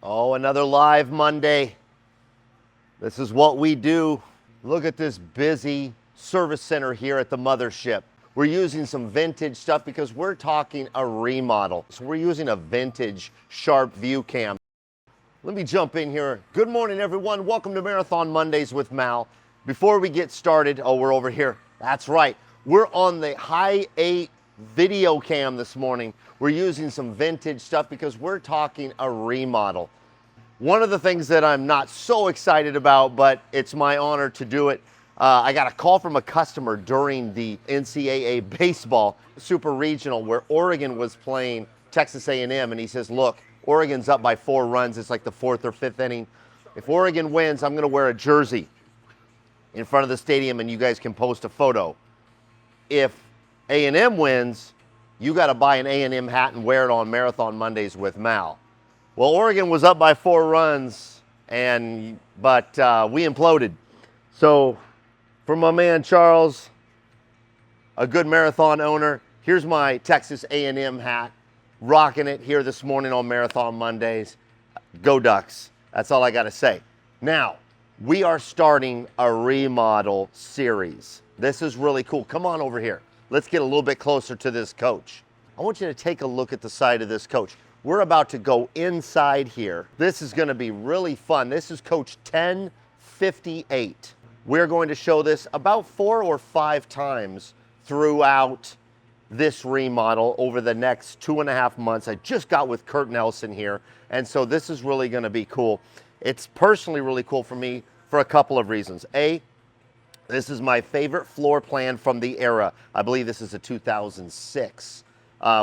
Oh, another live Monday. This is what we do. Look at this busy service center here at the mothership. We're using some vintage stuff because we're talking a remodel. So we're using a vintage Sharp view cam. Let me jump in here. Good morning, everyone. Welcome to Marathon Mondays with Mal. Before we get started, we're over here. That's right. We're on the High 8 video cam this morning. We're using some vintage stuff because we're talking a remodel. One of the things that I'm not so excited about, but it's my honor to do it, I got a call from a customer during the NCAA baseball super regional where Oregon was playing Texas A&M, and he says, look, Oregon's up by 4 runs. It's like the 4th or 5th inning. If Oregon wins, I'm going to wear a jersey in front of the stadium, and you guys can post a photo. If A&M wins, you got to buy an A&M hat and wear it on Marathon Mondays with Mal. Well, Oregon was up by 4 runs, but we imploded. So for my man Charles, a good marathon owner, here's my Texas A&M hat, rocking it here this morning on Marathon Mondays. Go Ducks. That's all I got to say. Now, we are starting a remodel series. This is really cool. Come on over here. Let's get a little bit closer to this coach. I want you to take a look at the side of this coach. We're about to go inside here. This is going to be really fun. This is coach 1058. We're going to show this about 4 or 5 times throughout this remodel over the next 2.5 months. I just got with Kurt Nelson here, and so this is really going to be cool. It's personally really cool for me for a couple of reasons. A, this is my favorite floor plan from the era. I believe this is a 2006,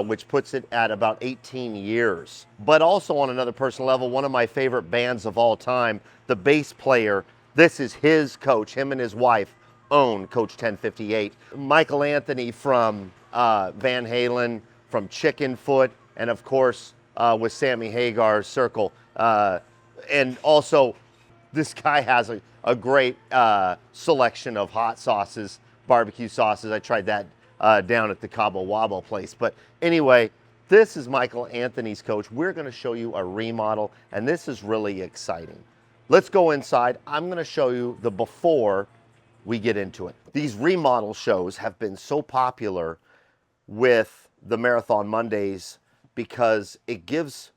which puts it at about 18 years. But also on another personal level, one of my favorite bands of all time, the bass player, this is his coach. Him and his wife own Coach 1058. Michael Anthony from Van Halen, from Chickenfoot, and of course with Sammy Hagar's Circle. And also, this guy has a great selection of hot sauces, barbecue sauces. I tried that down at the Cabo Wabo place. But anyway, this is Michael Anthony's coach. We're going to show you a remodel, and this is really exciting. Let's go inside. I'm going to show you the before we get into it. These remodel shows have been so popular with the Marathon Mondays because it gives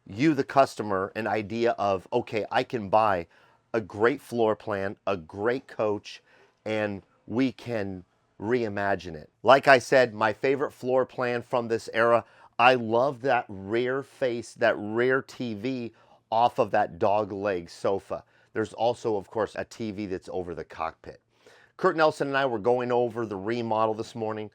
you, the customer, an idea of, okay, I can buy a great floor plan, a great coach, and we can reimagine it. Like I said, my favorite floor plan from this era, I love that rear face, that rear TV off of that dog leg sofa. There's also, of course, a TV that's over the cockpit. Kurt Nelson and I were going over the remodel this morning.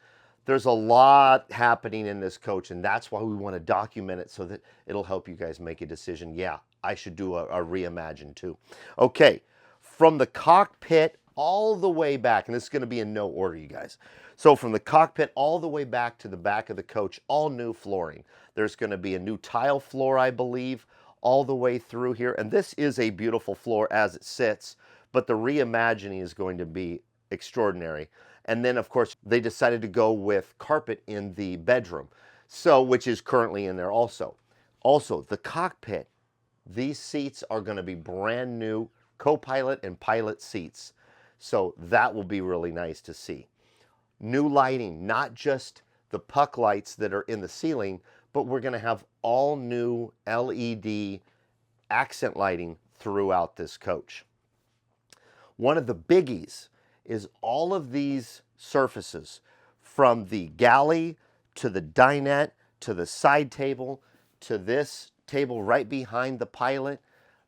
There's a lot happening in this coach, and that's why we want to document it so that it'll help you guys make a decision. Yeah, I should do a reimagine too. Okay, from the cockpit all the way back, and this is going to be in no order, you guys. So from the cockpit all the way back to the back of the coach, all new flooring. There's going to be a new tile floor, I believe, all the way through here. And this is a beautiful floor as it sits, but the reimagining is going to be extraordinary. And then, of course, they decided to go with carpet in the bedroom, so which is currently in there also. Also, the cockpit, these seats are going to be brand new co-pilot and pilot seats. So that will be really nice to see. New lighting, not just the puck lights that are in the ceiling, but we're going to have all new LED accent lighting throughout this coach. One of the biggies is all of these surfaces, from the galley to the dinette to the side table to this table right behind the pilot,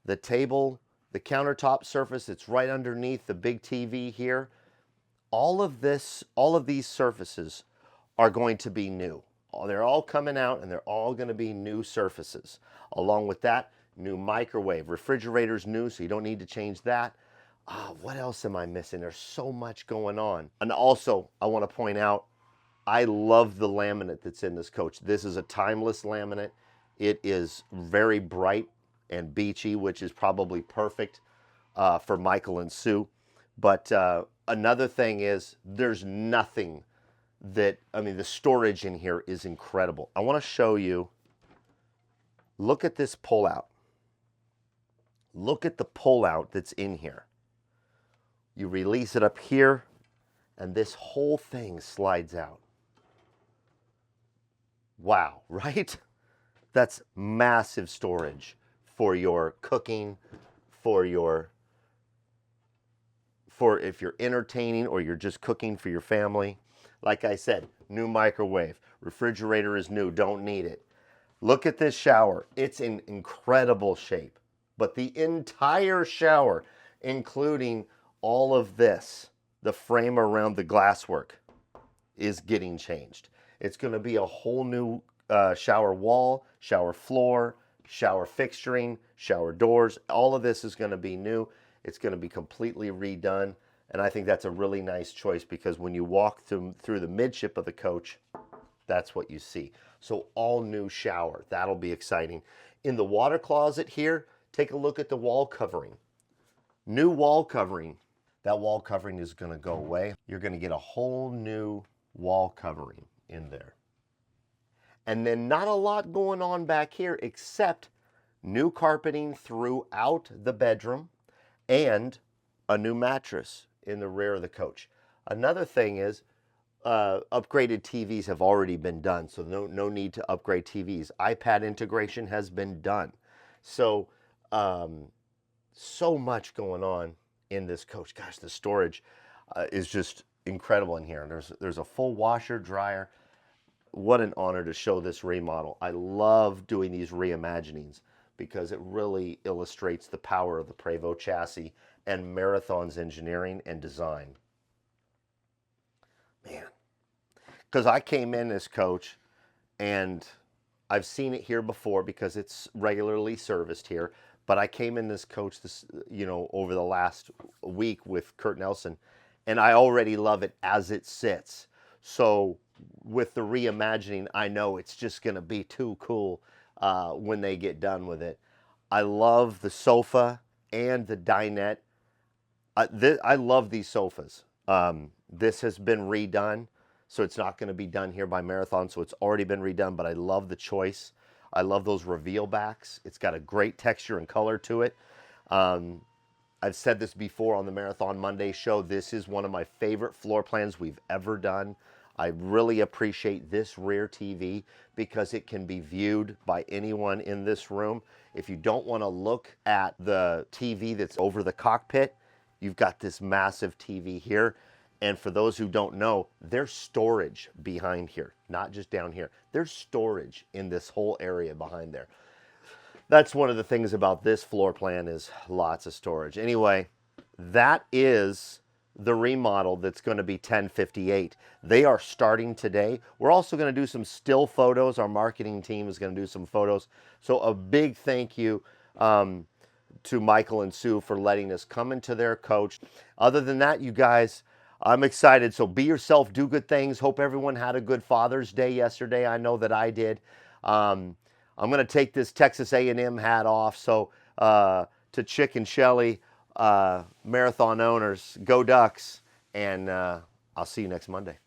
the table, the countertop surface that's right underneath the big TV here. All of these surfaces are going to be new. They're all coming out, and they're all going to be new surfaces. Along with that, new microwave. Refrigerator's new, so you don't need to change that. What else am I missing? There's so much going on. And also, I want to point out, I love the laminate that's in this coach. This is a timeless laminate. It is very bright and beachy, which is probably perfect for Michael and Sue. But another thing is, there's nothing that, I mean, the storage in here is incredible. I want to show you, look at this pullout. Look at the pull-out that's in here. You release it up here, and this whole thing slides out. Wow, right? That's massive storage for your cooking, for if you're entertaining or you're just cooking for your family. Like I said, new microwave. Refrigerator is new, don't need it. Look at this shower. It's in incredible shape. But the entire shower, including all of this, the frame around the glasswork, is getting changed. It's going to be a whole new shower wall, shower floor, shower fixturing, shower doors. All of this is going to be new. It's going to be completely redone. And I think that's a really nice choice because when you walk through the midship of the coach, that's what you see. So all new shower. That'll be exciting. In the water closet here, take a look at the wall covering. New wall covering. That wall covering is going to go away. You're going to get a whole new wall covering in there. And then not a lot going on back here except new carpeting throughout the bedroom and a new mattress in the rear of the coach. Another thing is upgraded TVs have already been done, so no need to upgrade TVs. iPad integration has been done. So, so much going on in this coach. Gosh, the storage is just incredible in here. And there's a full washer, dryer. What an honor to show this remodel. I love doing these reimaginings because it really illustrates the power of the Prevost chassis and Marathon's engineering and design. Man, because I came in this coach and I've seen it here before because it's regularly serviced here, but I came in this coach over the last week with Kurt Nelson, and I already love it as it sits. So with the reimagining, I know it's just going to be too cool when they get done with it. I love the sofa and the dinette. I love these sofas. This has been redone, so it's not going to be done here by Marathon, so it's already been redone, but I love the choice. I love those reveal backs. It's got a great texture and color to it. I've said this before on the Marathon Monday show. This is one of my favorite floor plans we've ever done. I really appreciate this rear TV because it can be viewed by anyone in this room. If you don't want to look at the TV that's over the cockpit, you've got this massive TV here. And for those who don't know, there's storage behind here, not just down here. There's storage in this whole area behind there. That's one of the things about this floor plan is lots of storage. Anyway, that is the remodel that's going to be 1058. They are starting today. We're also going to do some still photos. Our marketing team is going to do some photos. So a big thank you to Michael and Sue for letting us come into their coach. Other than that, you guys, I'm excited. So be yourself, do good things. Hope everyone had a good Father's Day yesterday. I know that I did. I'm going to take this Texas A&M hat off. So to Chick and Shelly, Marathon owners, go Ducks, and I'll see you next Monday.